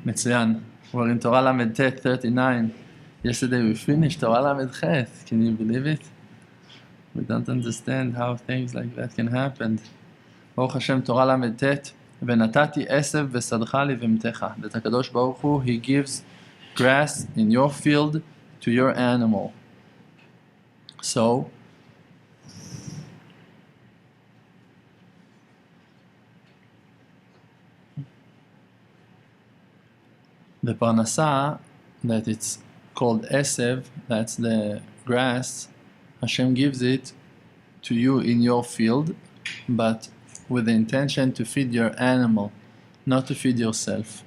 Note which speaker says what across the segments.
Speaker 1: מצוין. We're in Torah Lamed Tet 39. Yesterday we finished Torah Lamed Chet. Can you believe it? We don't understand how things like that can happen. Baruch Hashem, Torah Lamed Tet. ונתתי עשב ושדך לבהמתך. That HaKadosh Baruch Hu, He gives grass in your field to your animal. So, the parnasa, that it's called esev, that's the grass, Hashem gives it to you in your field, but with the intention to feed your animal, not to feed yourself.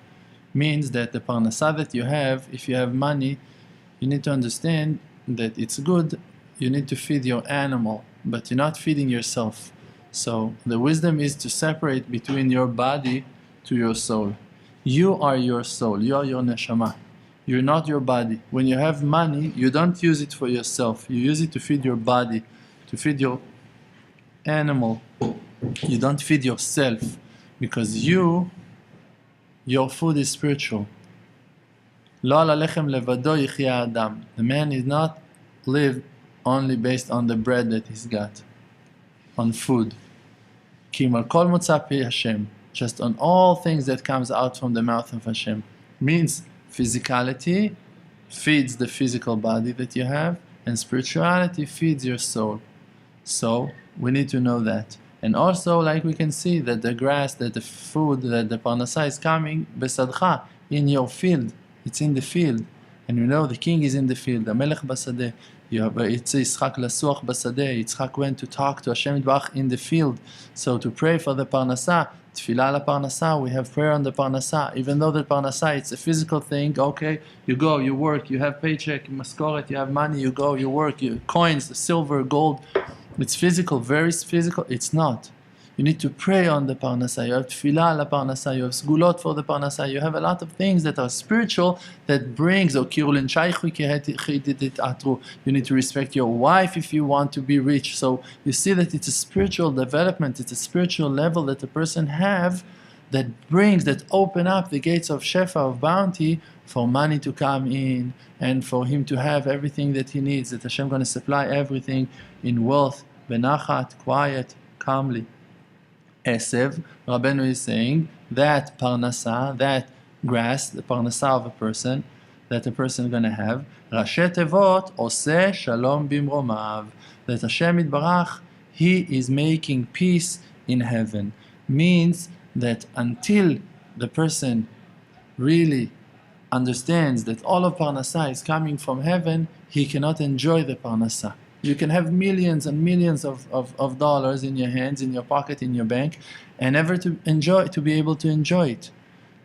Speaker 1: Means that the parnasa that you have, if you have money, you need to understand that it's good, you need to feed your animal, but you're not feeding yourself. So the wisdom is to separate between your body to your soul. You are your soul, you are your neshama. You're not your body. When you have money, you don't use it for yourself. You use it to feed your body, to feed your animal. You don't feed yourself, because your food is spiritual. לא על הלחם לבדו יחיה האדם. The man is not live only based on the bread that he's got, on food. כי אם על כל מוצא פי השם. Just on all things that comes out from the mouth of Hashem. Means physicality feeds the physical body that you have, and spirituality feeds your soul. So we need to know that. And also, like we can see, that the grass, that the food, that the parnasa is coming besadcha, in your field. It's in the field. And you know the king is in the field, the melech basadeh. It's Yitzchak lasuach basadeh. Yitzchak went to talk to Hashem Yitbarach in the field. So to pray for the parnasa, tefillah la parnasa, we have prayer on the parnasa. Even though the parnasa, it's a physical thing, okay, you go, you work, you have paycheck, maskoret, you have money, you go, you work, you coins, silver, gold. It's physical, very physical. It's not. You need to pray on the parnasa. You have tefillah la parnasa. You have sgulot for the parnasa. You have a lot of things that are spiritual that brings. You need to respect your wife if you want to be rich. So you see that it's a spiritual development. It's a spiritual level that a person have that brings, that open up the gates of shefa, of bounty, for money to come in and for him to have everything that he needs. That Hashem going to supply everything in wealth, benachat, quiet, calmly. Esev, Rabbeinu is saying that parnasa, that grass, the parnasa of a person, that a person is going to have, Rashi Tevot Oseh Shalom Bimromav, that Hashem Yitbarach, He is making peace in heaven. Means that until the person really understands that all of parnasa is coming from heaven, he cannot enjoy the parnasa. You can have millions and millions of dollars in your hands, in your pocket, in your bank, and never to be able to enjoy it.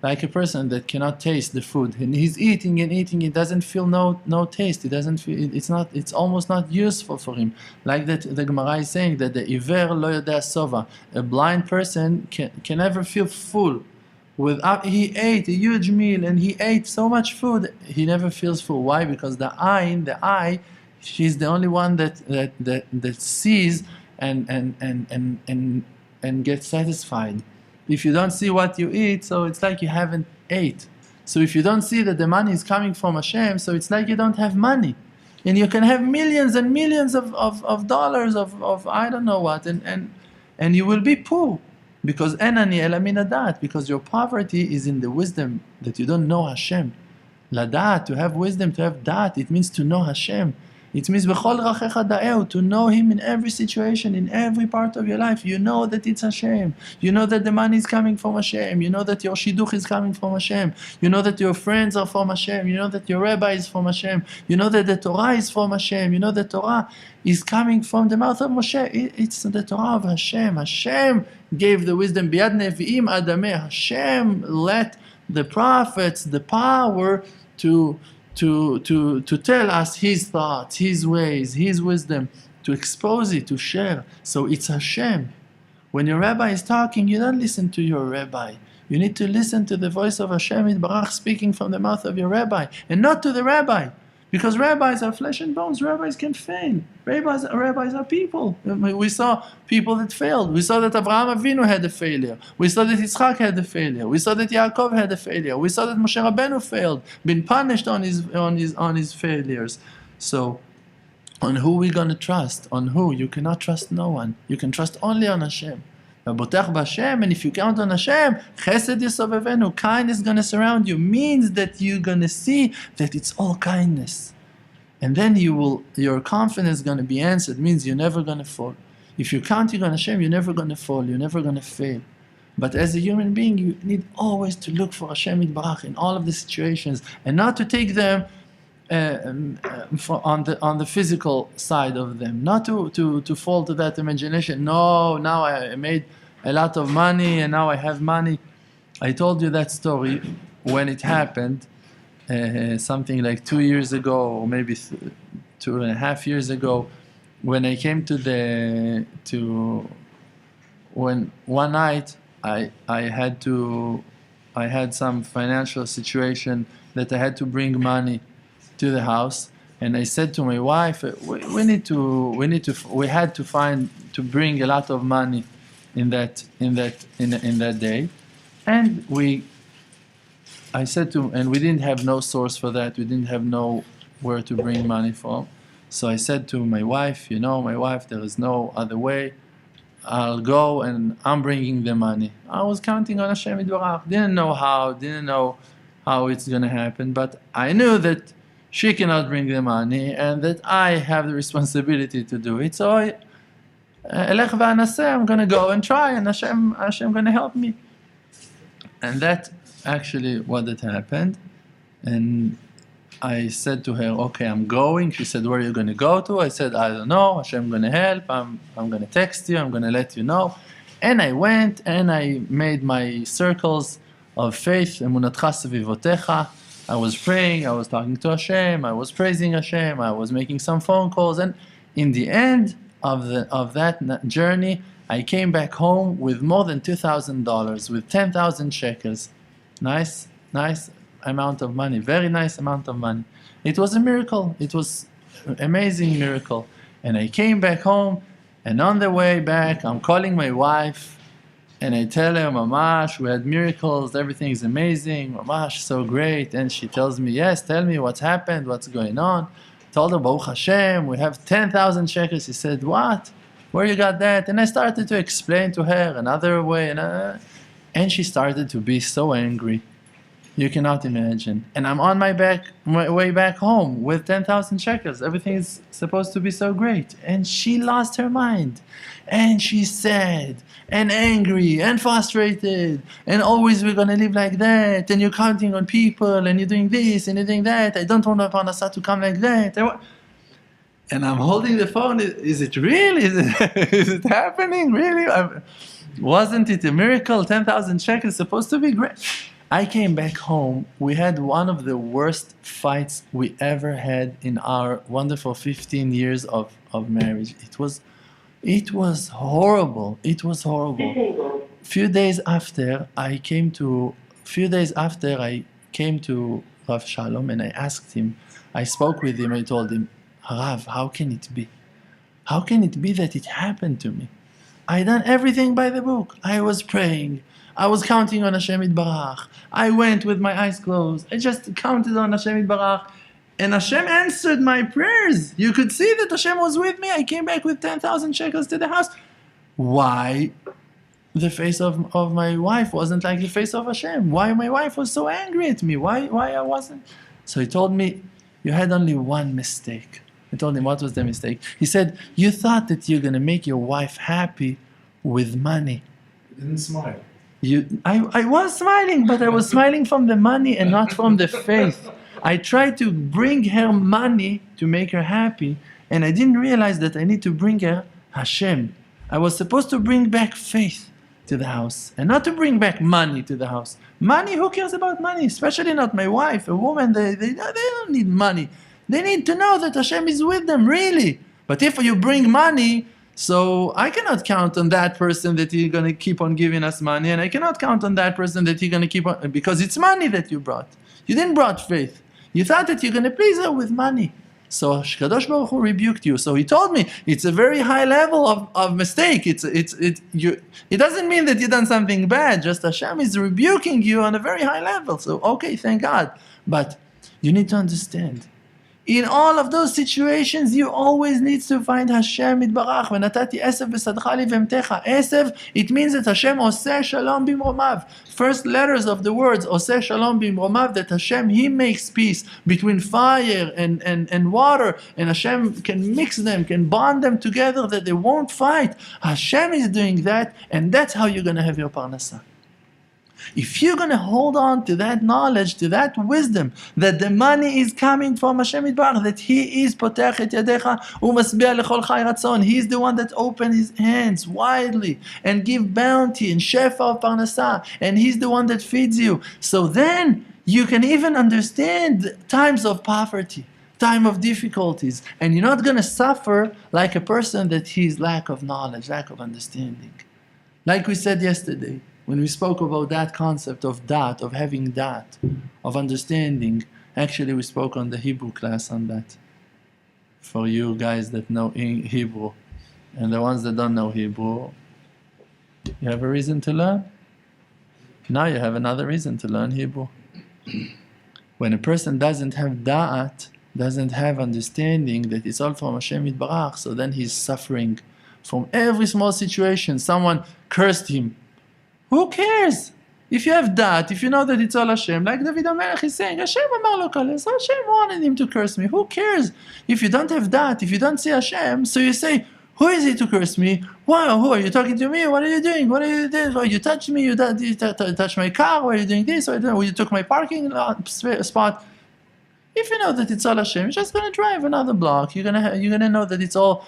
Speaker 1: Like a person that cannot taste the food, and he's eating and eating, it doesn't feel no taste. It doesn't feel, it's almost not useful for him. Like that, the Gemara is saying that the iver lo yodea sova, a blind person can never feel full. He ate a huge meal and he ate so much food, he never feels full. Why? Because the eye, she's the only one that sees and gets satisfied. If you don't see what you eat, so it's like you haven't ate. So if you don't see that the money is coming from Hashem, so it's like you don't have money. And you can have millions and millions of dollars of I don't know what, and you will be poor. Because enani elamina dat, because your poverty is in the wisdom that you don't know Hashem. Ladat, to have wisdom, to have dat, it means to know Hashem. It means b'chol rachecha da'eu, to know Him in every situation, in every part of your life. You know that it's Hashem. You know that the money is coming from Hashem. You know that your shidduch is coming from Hashem. You know that your friends are from Hashem. You know that your rabbi is from Hashem. You know that the Torah is from Hashem. You know the Torah is coming from the mouth of Moshe. It's the Torah of Hashem. Hashem gave the wisdom. Biad nevi'im adameh. Hashem let the prophets the power to tell us His thoughts, His ways, His wisdom, to expose it, to share. So it's Hashem. When your rabbi is talking, you don't listen to your rabbi. You need to listen to the voice of Hashem Yitbarach speaking from the mouth of your rabbi, and not to the rabbi. Because rabbis are flesh and bones. Rabbis can fail. Rabbis are people. We saw people that failed. We saw that Abraham Avinu had a failure. We saw that Yitzchak had a failure. We saw that Yaakov had a failure. We saw that Moshe Rabbeinu failed, been punished on his failures. So, on who we gonna trust? On who? You cannot trust no one. You can trust only on Hashem. And if you count on Hashem, Chesed Yisovevenu, kindness is going to surround you, means that you're going to see that it's all kindness. And then your confidence is going to be answered, means you're never going to fall. If you're counting on Hashem, you're never going to fall, you're never going to fail. But as a human being, you need always to look for Hashem Yitbarach in all of the situations, and not to take them on the physical side of them, not to fall to that imagination. No, now I made a lot of money and now I have money. I told you that story when it happened, something like 2 years ago, or maybe 2.5 years ago, when I came when one night I had some financial situation that I had to bring money to the house, and I said to my wife, we had to bring a lot of money in that day, and I said and we didn't have no source for that. We didn't have where to bring money from. So I said to my wife, there is no other way. I'll go and I'm bringing the money. I was counting on Hashem Yitbarach. Didn't know how it's gonna happen, but I knew that she cannot bring the money and that I have the responsibility to do it. So I'm gonna go and try, and Hashem gonna help me. And that actually what had happened. And I said to her, okay, I'm going. She said, where are you going to go to? I said, I don't know. Hashem going to help. I'm going to text you. I'm going to let you know. And I went and I made my circles of faith. Emunatcha sevivotecha. I was praying. I was talking to Hashem. I was praising Hashem. I was making some phone calls. And in the end of that journey, I came back home with more than $2,000, with 10,000 shekels. Nice amount of money, very nice amount of money. It was a miracle. It was an amazing miracle. And I came back home, and on the way back, I'm calling my wife, and I tell her, Mamash, we had miracles, everything is amazing, Mamash, so great. And she tells me, yes, tell me what's happened, what's going on. I told her, Baruch Hashem, we have 10,000 shekels. She said, what? Where you got that? And I started to explain to her another way, and she started to be so angry. You cannot imagine. And I'm on my way back home with 10,000 shekels. Everything is supposed to be so great. And she lost her mind. And she's sad and angry and frustrated. And always we're going to live like that. And you're counting on people and you're doing this and you're doing that. I don't want Parnassah to come like that. And I'm holding the phone. Is it real? Is it happening? Really? Wasn't it a miracle? 10,000 shekels supposed to be great. I came back home. We had one of the worst fights we ever had in our wonderful 15 years of marriage. It was horrible. It was horrible. Few days after I came to Rav Shalom, and I asked him, I spoke with him, I told him, Rav, how can it be? How can it be that it happened to me? I done everything by the book. I was praying. I was counting on Hashem Yitbarach. I went with my eyes closed. I just counted on Hashem Yitbarach. And Hashem answered my prayers. You could see that Hashem was with me. I came back with 10,000 shekels to the house. Why the face of my wife wasn't like the face of Hashem? Why my wife was so angry at me? Why I wasn't? So he told me, you had only one mistake. I told him, what was the mistake? He said, you thought that you're going to make your wife happy with money.
Speaker 2: You didn't smile.
Speaker 1: I was smiling, but I was smiling from the money and not from the faith. I tried to bring her money to make her happy, and I didn't realize that I need to bring her Hashem. I was supposed to bring back faith to the house, and not to bring back money to the house. Money, who cares about money? Especially not my wife, a woman, they don't need money. They need to know that Hashem is with them, really. But if you bring money, so I cannot count on that person that he's going to keep on giving us money, and I cannot count on that person that he's going to keep on, because it's money that you brought. You didn't brought faith. You thought that you're going to please her with money. So Kadosh Baruch Hu rebuked you. So he told me it's a very high level of mistake. It doesn't mean that you've done something bad. Just Hashem is rebuking you on a very high level. So okay, thank God. But you need to understand, in all of those situations, you always need to find Hashem Yitbarach. V'natati esev b'sadcha li v'emtecha. Esev, it means that Hashem oseh shalom bimromav. First letters of the words oseh shalom bimromav, that Hashem, He makes peace between fire and water, and Hashem can mix them, can bond them together, that they won't fight. Hashem is doing that, and that's how you're going to have your parnasah. If you're going to hold on to that knowledge, to that wisdom, that the money is coming from Hashem Yitbarach, that He is potech et yadecha umasbiah lechol chai ratzon, He is the one that opens His hands widely and give bounty and shefa of parnasah, and He's the one that feeds you. So then you can even understand times of poverty, time of difficulties, and you're not going to suffer like a person that he's lack of knowledge, lack of understanding. Like we said yesterday, when we spoke about that concept of dat, of having dat, of understanding, actually we spoke on the Hebrew class on that. For you guys that know Hebrew, and the ones that don't know Hebrew, you have a reason to learn. Now you have another reason to learn Hebrew. When a person doesn't have da'at, doesn't have understanding that it's all from Hashem Yitbarach, so then he's suffering from every small situation. Someone cursed him. Who cares? If you have da'at, if you know that it's all Hashem, like David HaMelech is saying, Hashem amar lo kales, Hashem wanted him to curse me. Who cares? If you don't have da'at, if you don't see Hashem, so you say, who is he to curse me? Wow, who are you talking to me? What are you doing? What are you doing? Oh, you touched me, you touched my car, why are you doing this? Or you took my parking spot. If you know that it's all Hashem, you're just going to drive another block. You're gonna know that it's all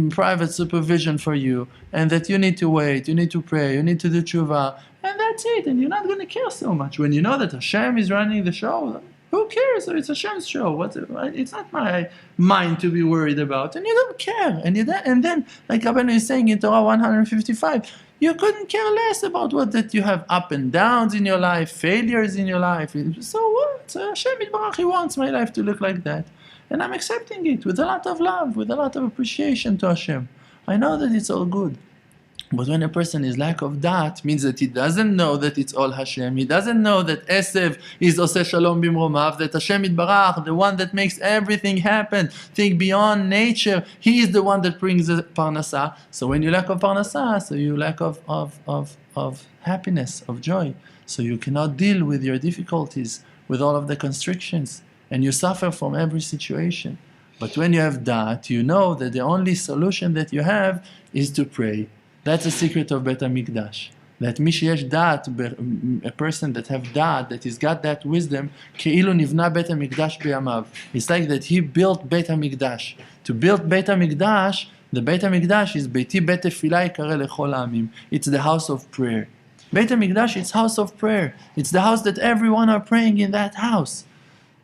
Speaker 1: private supervision for you, and that you need to wait, you need to pray, you need to do tshuva, and that's it. And you're not going to care so much when you know that Hashem is running the show. Who cares? It's Hashem's show. It's not my mind to be worried about, and you don't care. And then, like Rabbeinu is saying in Torah 155. You couldn't care less about that you have up and downs in your life, failures in your life. So what? Hashem Yitbarach, He wants my life to look like that. And I'm accepting it with a lot of love, with a lot of appreciation to Hashem. I know that it's all good. But when a person is lack of dat, means that he doesn't know that it's all Hashem. He doesn't know that Esev is Oseh Shalom Bimromav, that Hashem Yitbarach, the one that makes everything happen, think beyond nature, He is the one that brings the parnasah. So when you lack of parnasah, so you lack of happiness, of joy. So you cannot deal with your difficulties, with all of the constrictions, and you suffer from every situation. But when you have dat, you know that the only solution that you have is to pray. That's the secret of Bet HaMikdash. That misheyesh dat, a person that have dat, that he's got that wisdom, ke'ilu nivna Bet HaMikdash b'yamav. It's like that he built Bet HaMikdash. To build Bet HaMikdash, the Bet HaMikdash is Beiti Bet Tefillah Yikareh Lechol Ha'amim. It's the house of prayer. Bet HaMikdash, it's house of prayer. It's the house that everyone are praying in that house.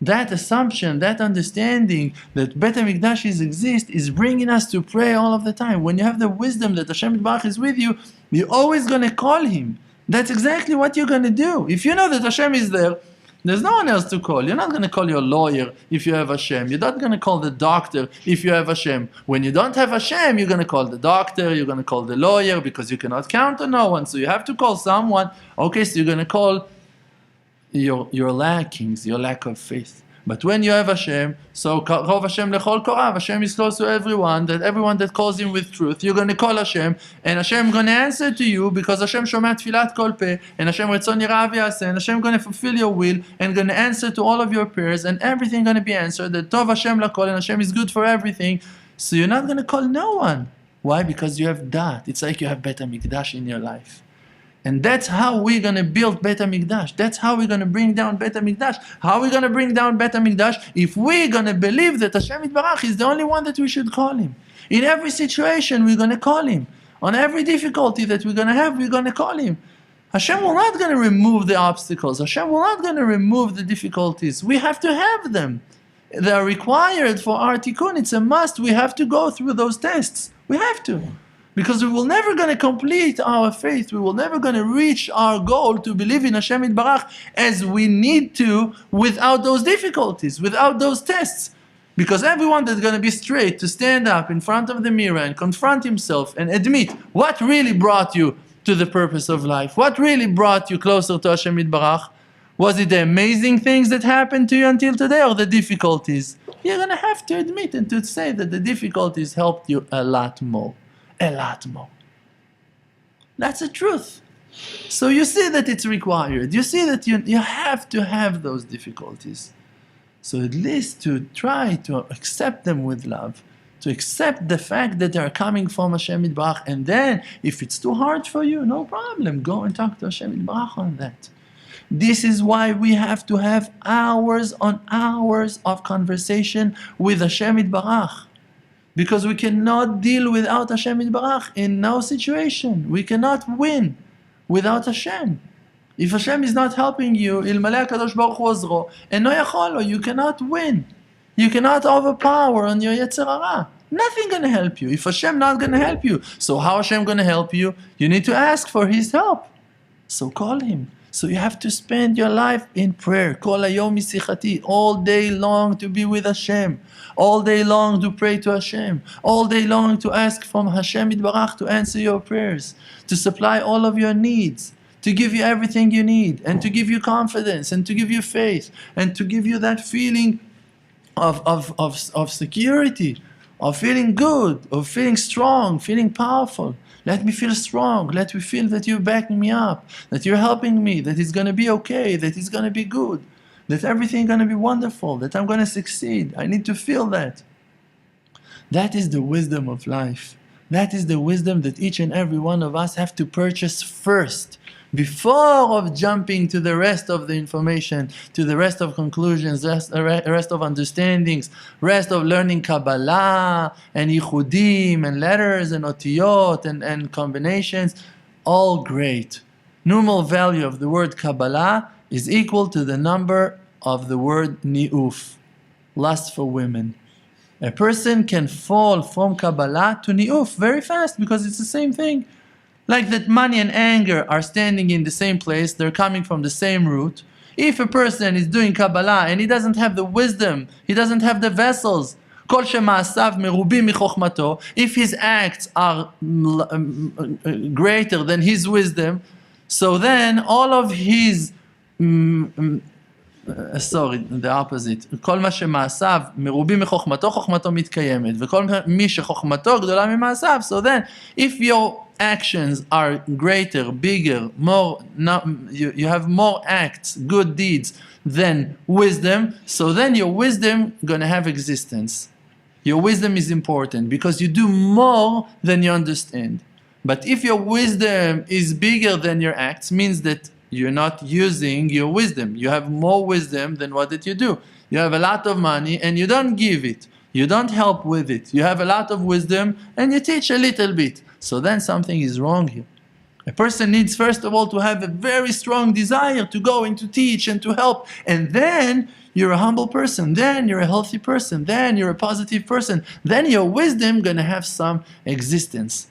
Speaker 1: That assumption, that understanding that Bet HaMikdash exists is bringing us to pray all of the time. When you have the wisdom that Hashem Yitbarach is with you, you're always going to call Him. That's exactly what you're going to do. If you know that Hashem is there, there's no one else to call. You're not going to call your lawyer if you have Hashem. You're not going to call the doctor if you have Hashem. When you don't have Hashem, you're going to call the doctor, you're going to call the lawyer, because you cannot count on no one. So you have to call someone. Okay, so you're going to call your lackings, your lack of faith. But when you have Hashem, so Rov Hashem lechol korav, Hashem is close to everyone that calls Him with truth. You're going to call Hashem, and Hashem going to answer to you, because Hashem shomeh tfilat kol peh, and Hashem retzon yirah v'yaseh, and Hashem going to fulfill your will, and going to answer to all of your prayers, and everything going to be answered. That tov Hashem lakol, and Hashem is good for everything. So you're not going to call no one. Why? Because you have dat. It's like you have Bet HaMikdash in your life. And that's how we're going to build Bet HaMikdash. That's how we're going to bring down Bet HaMikdash. How are we going to bring down Bet HaMikdash? If we're going to believe that Hashem Yitbarach is the only one that we should call Him. In every situation, we're going to call Him. On every difficulty that we're going to have, we're going to call Him. Hashem will not going to remove the obstacles. Hashem will not going to remove the difficulties. We have to have them. They are required for our tikkun. It's a must. We have to go through those tests. We have to. Because we will never going to complete our faith. We will never going to reach our goal to believe in Hashem Yitbarach as we need to without those difficulties, without those tests. Because everyone that's going to be straight to stand up in front of the mirror and confront himself and admit what really brought you to the purpose of life, what really brought you closer to Hashem Yitbarach. Was it the amazing things that happened to you until today or the difficulties? You're going to have to admit and to say that the difficulties helped you a lot more. A lot more. That's the truth. So you see that it's required. You see that you have to have those difficulties. So at least to try to accept them with love, to accept the fact that they are coming from Hashem Yitbarach, and then if it's too hard for you, no problem, go and talk to Hashem Yitbarach on that. This is why we have to have hours on hours of conversation with Hashem Yitbarach. Because we cannot deal without Hashem Yitbarach in no situation. We cannot win without Hashem. If Hashem is not helping you, ilmalei HaKadosh Baruch Hu ozro, eno yachol lo, you cannot win. You cannot overpower on your Yetzer Hara. Nothing going to help you. If Hashem not going to help you, so how Hashem going to help you? You need to ask for His help. So call Him. So you have to spend your life in prayer. Kol hayom misichati, all day long to be with Hashem. All day long to pray to Hashem. All day long to ask from Hashem Yitbarach to answer your prayers, to supply all of your needs, to give you everything you need, and to give you confidence, and to give you faith, and to give you that feeling of security, of feeling good, of feeling strong, feeling powerful. Let me feel strong. Let me feel that you're backing me up, that you're helping me, that it's going to be okay, that it's going to be good, that everything's going to be wonderful, that I'm going to succeed. I need to feel that. That is the wisdom of life. That is the wisdom that each and every one of us have to purchase first, before of jumping to the rest of the information, to the rest of conclusions, rest of understandings, rest of learning Kabbalah and Yichudim and letters and Otiyot and combinations. All great. Numeral value of the word Kabbalah is equal to the number of the word Ni'uf, lust for women. A person can fall from Kabbalah to Ni'uf very fast because it's the same thing. Like that money and anger are standing in the same place, they're coming from the same root. If a person is doing Kabbalah and he doesn't have the wisdom, he doesn't have the vessels, כל שמעשיו מרובים מחוכמתו, if his acts are greater than his wisdom, so then all of his the opposite. כל מה שמעשיו מרובים מחוכמתו, חוכמתו מתקיימת. וכל מי שחוכמתו גדולה ממעשיו. So then, if your actions are greater, bigger, more, you have more acts, good deeds than wisdom, so then your wisdom gonna have existence. Your wisdom is important because you do more than you understand. But if your wisdom is bigger than your acts, means that you're not using your wisdom. You have more wisdom than what did you do. You have a lot of money and you don't give it. You don't help with it. You have a lot of wisdom and you teach a little bit. So then something is wrong here. A person needs first of all to have a very strong desire to go and to teach and to help. And then you're a humble person. Then you're a healthy person. Then you're a positive person. Then your wisdom gonna have some existence.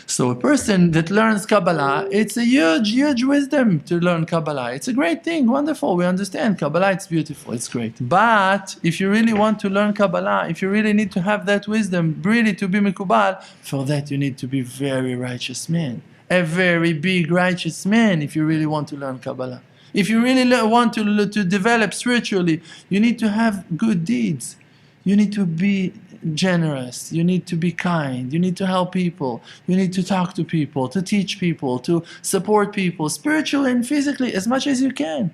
Speaker 1: So a person that learns Kabbalah, it's a huge wisdom to learn Kabbalah. It's a great thing, wonderful, we understand. Kabbalah, it's beautiful, it's great. But if you really want to learn Kabbalah, if you really need to have that wisdom, really to be Mikubal, for that you need to be very righteous man. A very big righteous man if you really want to learn Kabbalah. If you really want to develop spiritually, you need to have good deeds. You need to be generous, you need to be kind, you need to help people, you need to talk to people, to teach people, to support people, spiritually and physically, as much as you can.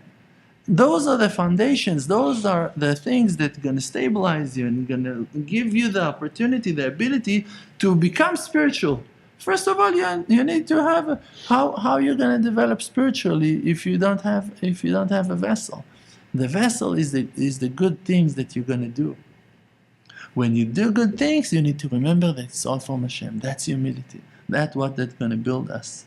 Speaker 1: Those are the foundations, those are the things that are going to stabilize you and going to give you the opportunity, the ability to become spiritual. First of all, you need to have how you're going to develop spiritually if you don't have a vessel. The vessel is the good things that you're going to do. When you do good things, you need to remember that it's all from Hashem. That's humility. That's going to build us.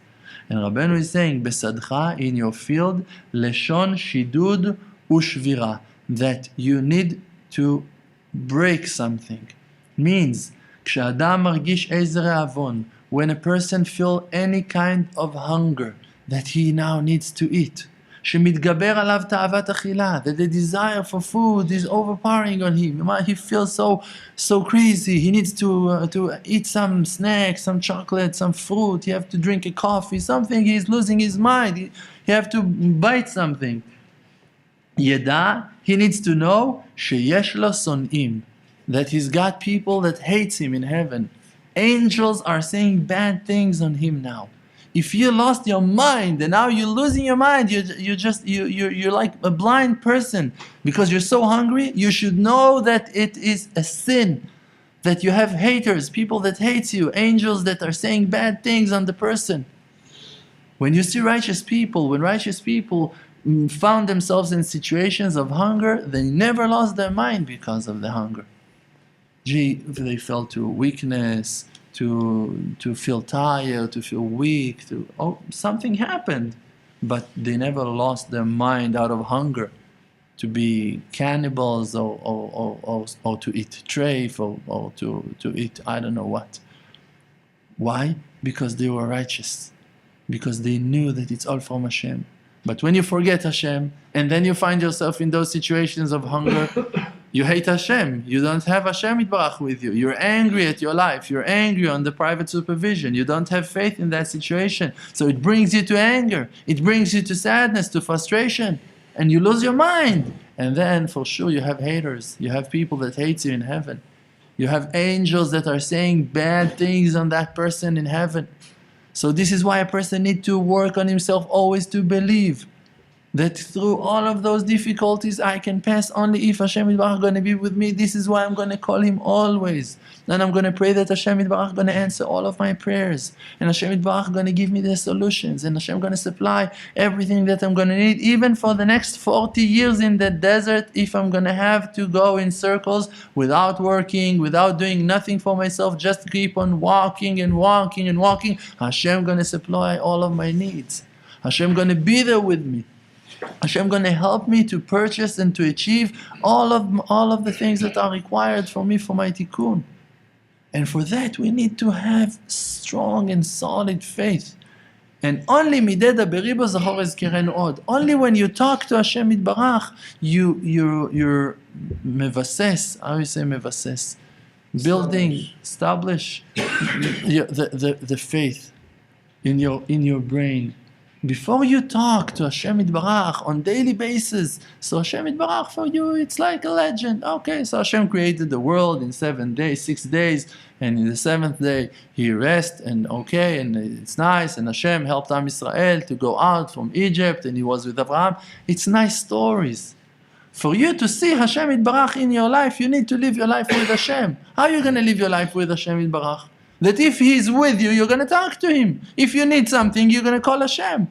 Speaker 1: And Rabbeinu is saying, Besadcha, in your field, Leshon Shidud Ushvira, that you need to break something. Means, כשאדם מרגיש איזה רעבון, when a person feels any kind of hunger that he now needs to eat, שמתגבר עליו תאוות אכילה, that the desire for food is overpowering on him. He feels so crazy. He needs to eat some snacks, some chocolate, some fruit. He has to drink a coffee, something. He's losing his mind. He has to bite something. ידע, he needs to know שיש לו שונאים, that he's got people that hates him in heaven. Angels are saying bad things on him now. If you lost your mind and now you're losing your mind, you're like a blind person because you're so hungry, you should know that it is a sin, that you have haters, people that hate you, angels that are saying bad things on the person. When you see righteous people, when righteous people found themselves in situations of hunger, they never lost their mind because of the hunger. They fell to weakness, to feel tired, to feel weak, something happened, but they never lost their mind out of hunger to be cannibals or to eat treif or to eat I don't know what. Why? Because they were righteous, because they knew that it's all from Hashem. But when you forget Hashem and then you find yourself in those situations of hunger, you hate Hashem. You don't have Hashem Yitbarach with you. You're angry at your life. You're angry on the private supervision. You don't have faith in that situation. So it brings you to anger. It brings you to sadness, to frustration. And you lose your mind. And then for sure you have haters. You have people that hate you in heaven. You have angels that are saying bad things on that person in heaven. So this is why a person needs to work on himself always to believe that through all of those difficulties I can pass only if Hashem Yitbarach is going to be with me. This is why I'm going to call Him always. And I'm going to pray that Hashem Yitbarach is going to answer all of my prayers. And Hashem Yitbarach is going to give me the solutions. And Hashem is going to supply everything that I'm going to need, even for the next 40 years in the desert, if I'm going to have to go in circles without working, without doing nothing for myself, just keep on walking and walking and walking. Hashem is going to supply all of my needs. Hashem is going to be there with me. Hashem going to help me to purchase and to achieve all of the things that are required for me for my tikkun. And for that we need to have strong and solid faith. And only mideda beribo zachor ezkerenu od. Only when you talk to Hashem Yitbarach, you're mevases. How you say mevases? Building, establish the faith in your brain. Before you talk to Hashem Yitbarach on daily basis, so Hashem Yitbarach for you, it's like a legend. Okay, so Hashem created the world in 7 days, 6 days, and in the 7th day He rests, and okay, and it's nice, and Hashem helped Am Yisrael to go out from Egypt, and He was with Abraham. It's nice stories. For you to see Hashem Yitbarach in your life, you need to live your life with Hashem. How are you going to live your life with Hashem Yitbarach? That if He's with you, you're going to talk to Him. If you need something, you're going to call Hashem.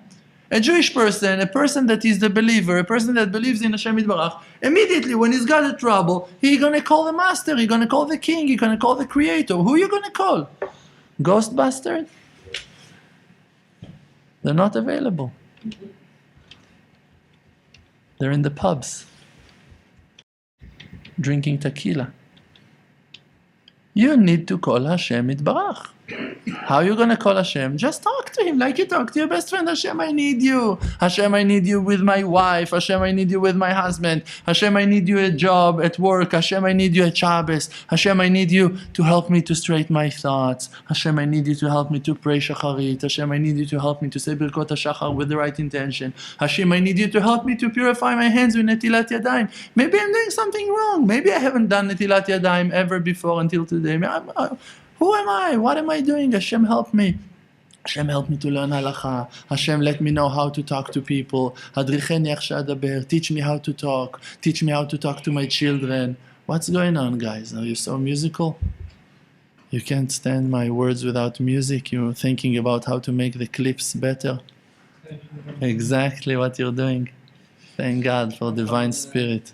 Speaker 1: A Jewish person, a person that is the believer, a person that believes in Hashem Yitbarach, immediately when he's got a trouble, he's going to call the master, he's going to call the king, he's going to call the creator. Who are you going to call? Ghostbuster? They're not available. They're in the pubs, drinking tequila. You need to call Hashem Yitbarach. How are you going to call Hashem? Just talk to Him like you talk to your best friend. Hashem, I need you. Hashem, I need you with my wife. Hashem, I need you with my husband. Hashem, I need you at job, at work. Hashem, I need you at Shabbos. Hashem, I need you to help me to straighten my thoughts. Hashem, I need you to help me to pray Shacharit. Hashem, I need you to help me to say Birkot HaShachar with the right intention. Hashem, I need you to help me to purify my hands with Netilat Yadayim. Maybe I'm doing something wrong. Maybe I haven't done Netilat Yadayim ever before until today. Who am I? What am I doing? Hashem, help me. Hashem, help me to learn halacha. Hashem, let me know how to talk to people. Hadricheni ech she'adaber. Teach me how to talk. Teach me how to talk to my children. What's going on, guys? Are you so musical? You can't stand my words without music. You're thinking about how to make the clips better. Exactly what you're doing. Thank God for divine spirit.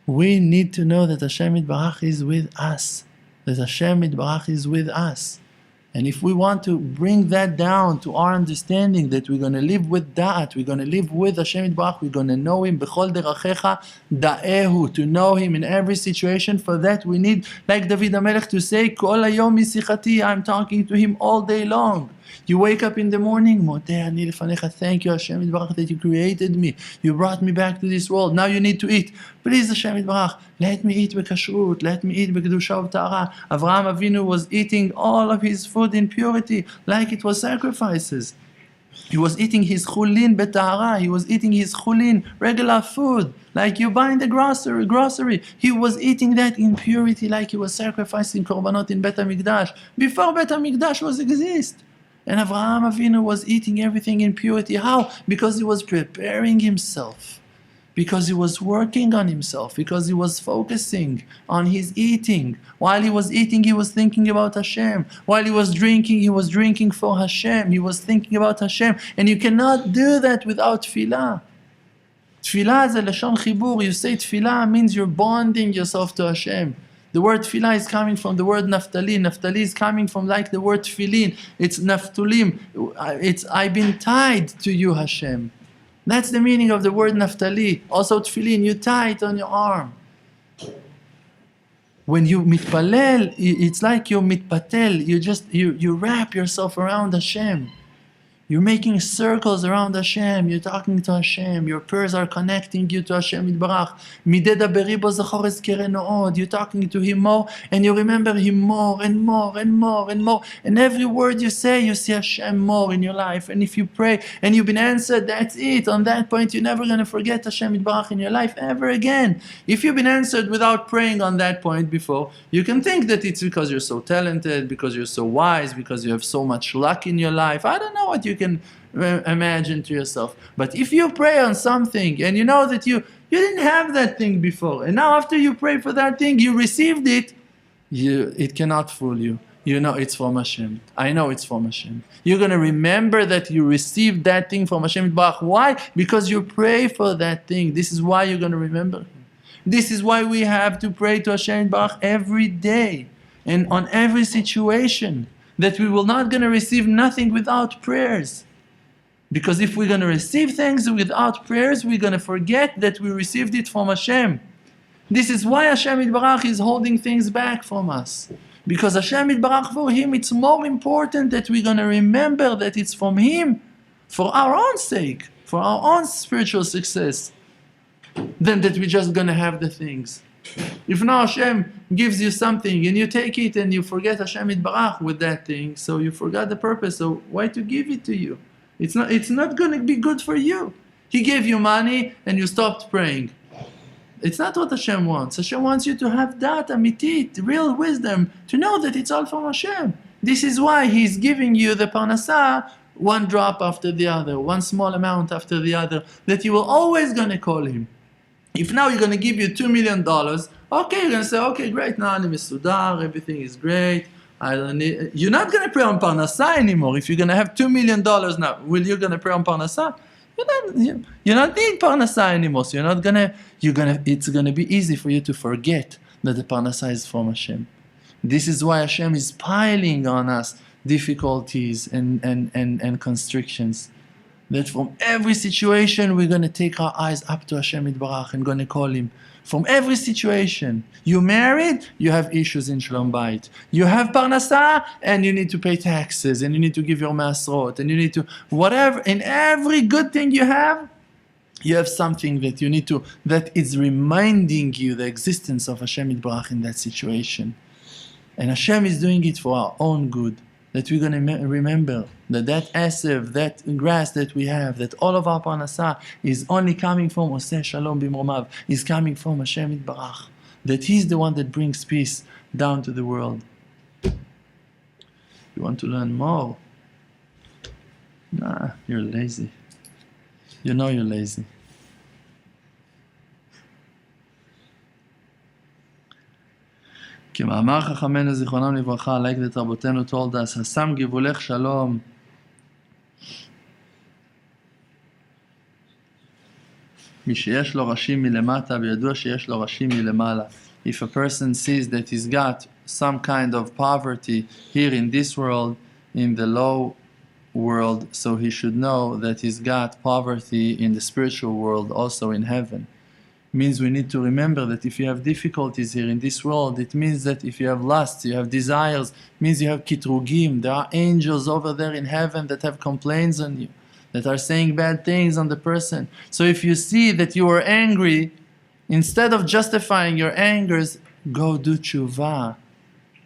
Speaker 1: We need to know that Hashem Yitbarach is with us. That Hashem Yitbarach is with us. And if we want to bring that down to our understanding that we're going to live with that, we're going to live with Hashem Yitbarach, we're going to know Him, B'chol derachecha da'ehu, to know Him in every situation. For that we need, like David HaMelech, to say, Kol hayom misichati, I'm talking to Him all day long. You wake up in the morning, Modeh ani lefanecha, thank you Hashem Yitbarach that you created me. You brought me back to this world. Now you need to eat. Please Hashem Yitbarach, let me eat b'kashrut, let me eat b'kedusha v'tahara. Avraham Avinu was eating all of his food in purity, like it was sacrifices. He was eating his chulin b'tahara, he was eating his chulin, regular food, like you buy in the grocery. He was eating that in purity, like he was sacrificing korbanot in Bet HaMikdash, before Bet HaMikdash was exist. And Avraham Avinu was eating everything in purity. How? Because he was preparing himself. Because he was working on himself. Because he was focusing on his eating. While he was eating, he was thinking about Hashem. While he was drinking for Hashem. He was thinking about Hashem. And you cannot do that without tefillah. Tefillah is a lashon chibur. You say tefillah means you're bonding yourself to Hashem. The word tefillah is coming from the word naftali. Naftali is coming from like the word tefillin. It's naftulim. It's I've been tied to you, Hashem. That's the meaning of the word naftali. Also tefillin, you tie it on your arm. When you mitpalel, it's like you mitpatel. You wrap yourself around Hashem. You're making circles around Hashem. You're talking to Hashem. Your prayers are connecting you to Hashem Yitbarach. Mideda beribo zachor ezkereno od. You're talking to Him more, and you remember Him more and more and more and more. And every word you say, you see Hashem more in your life. And if you pray and you've been answered, that's it. On that point, you're never going to forget Hashem Yitbarach in your life ever again. If you've been answered without praying on that point before, you can think that it's because you're so talented, because you're so wise, because you have so much luck in your life. I don't know what you can imagine to yourself. But if you pray on something and you know that you didn't have that thing before, and now after you pray for that thing, you received it, it cannot fool you. You know it's from Hashem. I know it's from Hashem. You're going to remember that you received that thing from Hashem Yitbarach. Why? Because you pray for that thing. This is why you're going to remember Him. This is why we have to pray to Hashem Yitbarach every day and on every situation. That we will not going to receive nothing without prayers. Because if we're going to receive things without prayers, we're going to forget that we received it from Hashem. This is why Hashem Yitbarach is holding things back from us. Because Hashem Yitbarach, for Him, it's more important that we're going to remember that it's from Him, for our own sake, for our own spiritual success, than that we're just going to have the things. If now Hashem gives you something and you take it and you forget Hashem Yitbarach with that thing, so you forgot the purpose, so why to give it to you? It's not going to be good for you. He gave you money and you stopped praying. It's not what Hashem wants. Hashem wants you to have that amitit, real wisdom, to know that it's all from Hashem. This is why He's giving you the parnasah, one drop after the other, one small amount after the other, that you will always going to call Him. If now you're going to give you $2 million, okay, you're going to say, okay, great, now I'm sudar, everything is great. I don't need. You're not going to pray on parnasah anymore. If you're going to have $2 million now, you going to pray on parnasah? You're not need parnasah anymore. So it's going to be easy for you to forget that the parnasah is from Hashem. This is why Hashem is piling on us difficulties and constrictions. That from every situation we're going to take our eyes up to Hashem Yitbarach and going to call Him. From every situation. You married, you have issues in Shalom Bayit. You have parnasah, and you need to pay taxes, and you need to give your masrot, and you need to, whatever, in every good thing you have something that you need to, that is reminding you the existence of Hashem Yitbarach in that situation. And Hashem is doing it for our own good. That we're going to remember that asev, that grass that we have, that all of our parnasah is only coming from Oseh Shalom Bimromav, is coming from Hashem Yitbarach. That He's the one that brings peace down to the world. You want to learn more? Nah, you're lazy. You know you're lazy. כמאמר חכמינו זיכרונם לברכה, like that רבותינו told us, השם גבולך שלום, מי שיש לו ראשים מלמטה וידוע שיש לו ראשים מלמעלה. If a person sees that he's got some kind of poverty here in this world, in the low world, so he should know that he's got poverty in the spiritual world, also in heaven. Means we need to remember that if you have difficulties here in this world, it means that if you have lusts, you have desires, means you have kitrugim. There are angels over there in heaven that have complaints on you, that are saying bad things on the person. So if you see that you are angry, instead of justifying your angers, go do tshuva.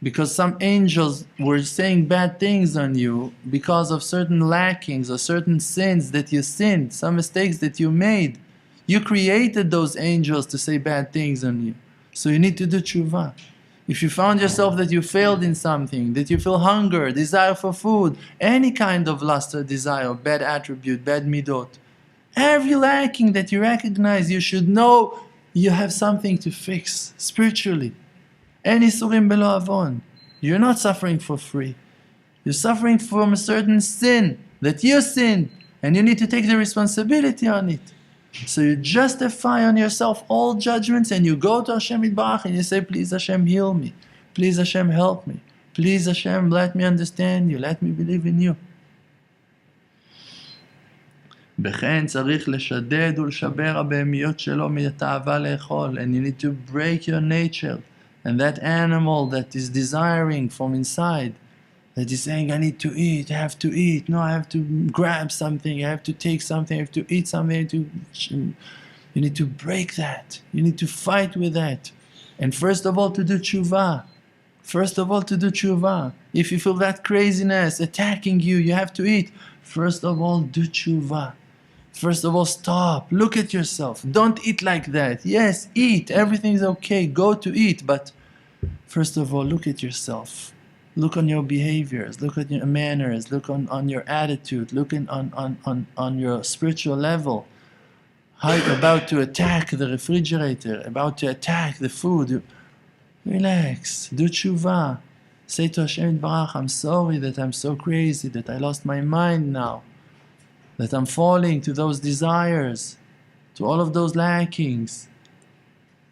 Speaker 1: Because some angels were saying bad things on you because of certain lackings or certain sins that you sinned, some mistakes that you made. You created those angels to say bad things on you. So you need to do tshuva. If you found yourself that you failed in something, that you feel hunger, desire for food, any kind of lust or desire, bad attribute, bad midot, every lacking that you recognize, you should know you have something to fix spiritually. Any surim belo avon. You're not suffering for free. You're suffering from a certain sin that you sinned, and you need to take the responsibility on it. So you justify on yourself all judgments, and you go to Hashem Yitbarach and you say, please Hashem, heal me. Please Hashem, help me. Please Hashem, let me understand you. Let me believe in you. וכן צריך לשדד ולשבר הבהמיות שלו מתאווה לאכול. And you need to break your nature. And that animal that is desiring from inside, that is saying, I need to eat, I have to eat, no, I have to grab something, I have to take something, I have to eat something, you need to break that. You need to fight with that. And first of all, to do tshuva. First of all, to do tshuva. If you feel that craziness attacking you, you have to eat. First of all, do tshuva. First of all, stop. Look at yourself. Don't eat like that. Yes, eat. Everything's okay. Go to eat. But first of all, look at yourself. Look on your behaviors. Look at your manners. Look on your attitude. Look on your spiritual level. How you're about to attack the refrigerator, about to attack the food. Relax. Do tshuva. Say to Hashem Yitbarach, I'm sorry that I'm so crazy, that I lost my mind now, that I'm falling to those desires, to all of those lackings.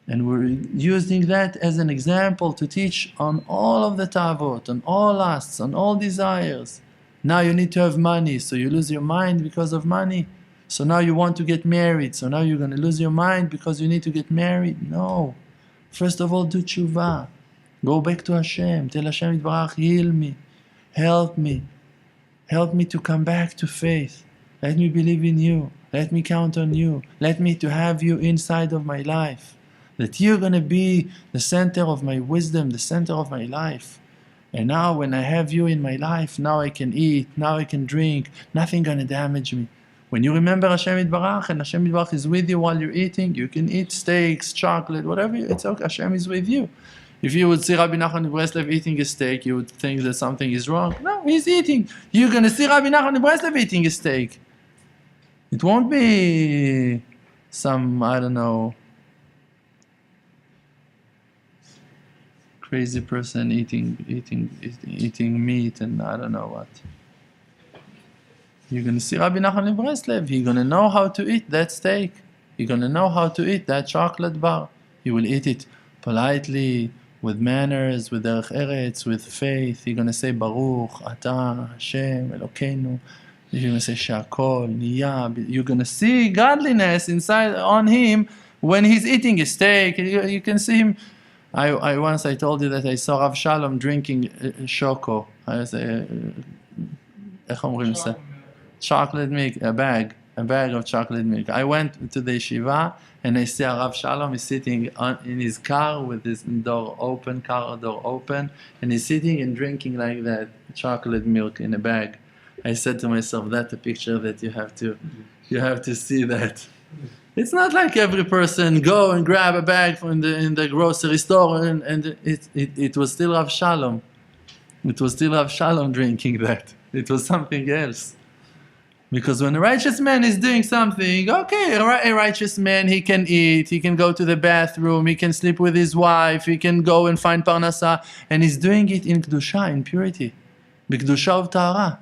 Speaker 1: And we're using that as an example to teach on all of the tavot, on all lusts, on all desires. Now you need to have money, so you lose your mind because of money. So now you want to get married, so now you're going to lose your mind because you need to get married. No. First of all, do tshuva. Go back to Hashem. Tell Hashem Yitbarach, heal me. Help me. Help me to come back to faith. Let me believe in you. Let me count on you. Let me to have you inside of my life. That you're going to be the center of my wisdom, the center of my life. And now when I have you in my life, now I can eat, now I can drink. Nothing going to damage me. When you remember Hashem Yitbarach and Hashem Yitbarach is with you while you're eating, you can eat steaks, chocolate, whatever. It's okay. Hashem is with you. If you would see Rabbi Nachman in Breslev eating a steak, you would think that something is wrong. No, he's eating. You're going to see Rabbi Nachman in Breslev eating a steak. It won't be some, I don't know, crazy person eating meat and I don't know what. You're going to see Rabbi Nachman in Breslev. He's going to know how to eat that steak. You're going to know how to eat that chocolate bar. You will eat it politely, with manners, with derech eretz, with faith. You're going to say Baruch Atah Hashem Elokeinu. You're going to say Shakol Niyah. You're going to see godliness inside on him when he's eating a steak. You can see him. I once told you that I saw Rav Shalom drinking shoko. I say, chocolate milk, a bag of chocolate milk. I went to the yeshiva and I see Rav Shalom is sitting in his car with his car door open, and he's sitting and drinking like that chocolate milk in a bag. I said to myself, that's a picture that you have to see that. It's not like every person go and grab a bag from in the grocery store and it was still Rav Shalom. It was still Rav Shalom drinking that. It was something else. Because when a righteous man is doing something, okay, a righteous man, he can eat, he can go to the bathroom, he can sleep with his wife, he can go and find parnasa, and he's doing it in kedusha, in purity, b'kedusha of tahara.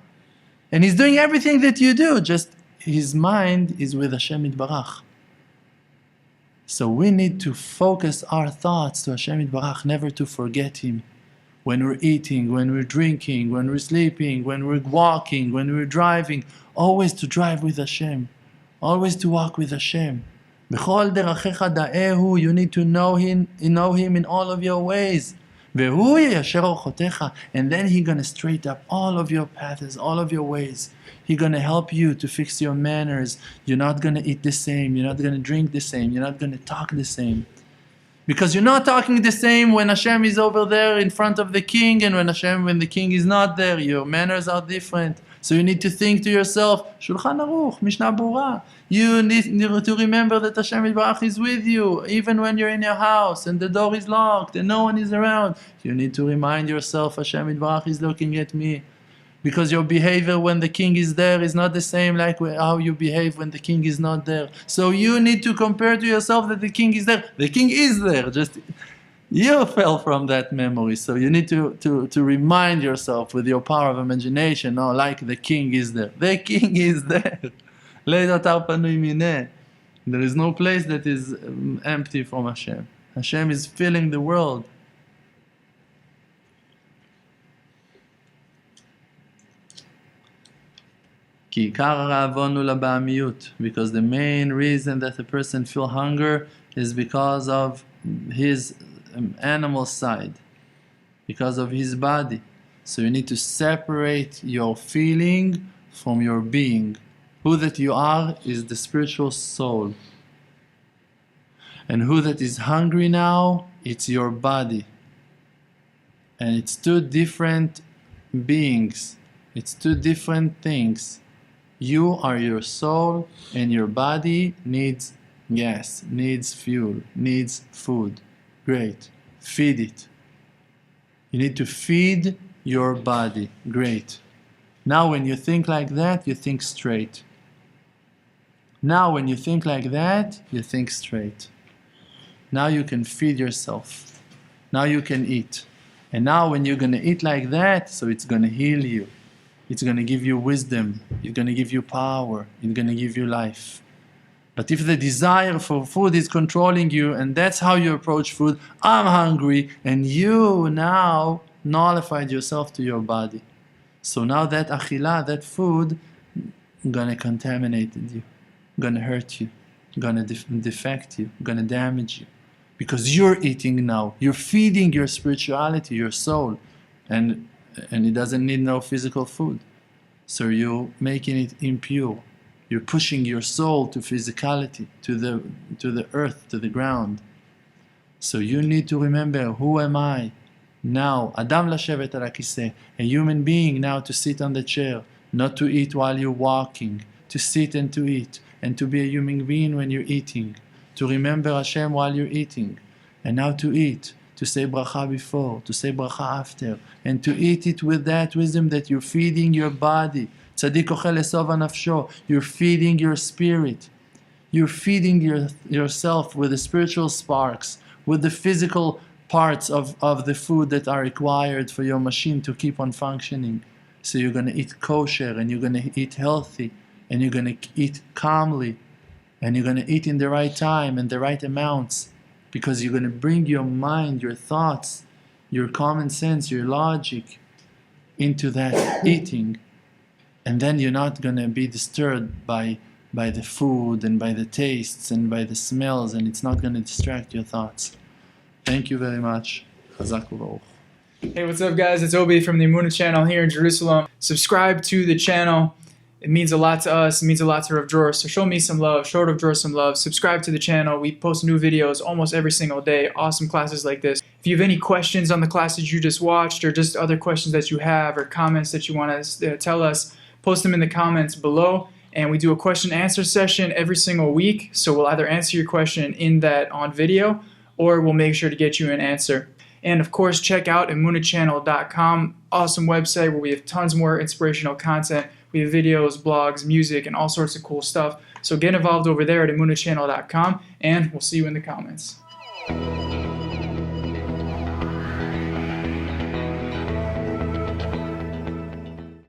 Speaker 1: And he's doing everything that you do, just his mind is with Hashem Yitbarach. So we need to focus our thoughts to Hashem Yitbarach, never to forget Him. when we're eating, when we're drinking, when we're sleeping, when we're walking, when we're driving, always to drive with Hashem, always to walk with Hashem. B'chol derachecha da'ehu, you need to know him in all of your ways. Vehu yeyasher orchotecha, and then He's going to straighten up all of your paths, all of your ways. He's going to help you to fix your manners. You're not going to eat the same, you're not going to drink the same, you're not going to talk the same. Because you're not talking the same when Hashem is over there in front of the king, and when the king is not there, your manners are different. So you need to think to yourself, Shulchan Aruch, Mishnah Bura. You need to remember that Hashem Yitbarach is with you, even when you're in your house and the door is locked and no one is around. You need to remind yourself, Hashem Yitbarach is looking at me. Because your behavior when the king is there is not the same like how you behave when the king is not there. So you need to compare to yourself that the king is there. The king is there, just you fell from that memory. So you need to remind yourself with your power of imagination, like the king is there. The king is there. There is no place that is empty from Hashem. Hashem is filling the world. Because the main reason that a person feels hunger is because of his animal side, because of his body. So you need to separate your feeling from your being. Who that you are is the spiritual soul. And who that is hungry now, it's your body. And it's two different beings. It's two different things. You are your soul, and your body needs gas, needs fuel, needs food. Great. Feed it. You need to feed your body. Great. Now when you think like that, you think straight. Now when you think like that, you think straight. Now you can feed yourself. Now you can eat. And now when you're going to eat like that, so it's going to heal you. It's going to give you wisdom. It's going to give you power. It's going to give you life. But if the desire for food is controlling you, and that's how you approach food, I'm hungry, and you now nullified yourself to your body. So now that achilah, that food, gonna contaminate you, gonna hurt you, gonna defect you, gonna damage you. Because you're eating now, you're feeding your spirituality, your soul, and it doesn't need no physical food. So you're making it impure. You're pushing your soul to physicality, to the earth, to the ground. So you need to remember, who am I? Now, Adam lashevet al hakiseh, a human being now to sit on the chair, not to eat while you're walking, to sit and to eat, and to be a human being when you're eating, to remember Hashem while you're eating, and now to eat, to say bracha before, to say bracha after, and to eat it with that wisdom that you're feeding your body. Tzadik ochel esova nafsho, you're feeding your spirit. You're feeding yourself with the spiritual sparks, with the physical parts of the food that are required for your machine to keep on functioning. So you're going to eat kosher, and you're going to eat healthy, and you're going to eat calmly, and you're going to eat in the right time and the right amounts, because you're going to bring your mind, your thoughts, your common sense, your logic into that eating. And then you're not going to be disturbed by the food and by the tastes and by the smells, and it's not going to distract your thoughts. Thank you very much. Chazak u'baruch.
Speaker 2: Hey, what's up, guys? It's Obi from the Emuna channel here in Jerusalem. Subscribe to the channel. It means a lot to us. It means a lot to Rav Dror. So show me some love. Show Rav Dror some love. Subscribe to the channel. We post new videos almost every single day. Awesome classes like this. If you have any questions on the classes you just watched, or just other questions that you have, or comments that you want to tell us, post them in the comments below. And we do a question and answer session every single week. So we'll either answer your question in that on video, or we'll make sure to get you an answer. And of course, check out emunachannel.com. Awesome website where we have tons more inspirational content. We have videos, blogs, music, and all sorts of cool stuff. So get involved over there at emunachannel.com, and we'll see you in the comments.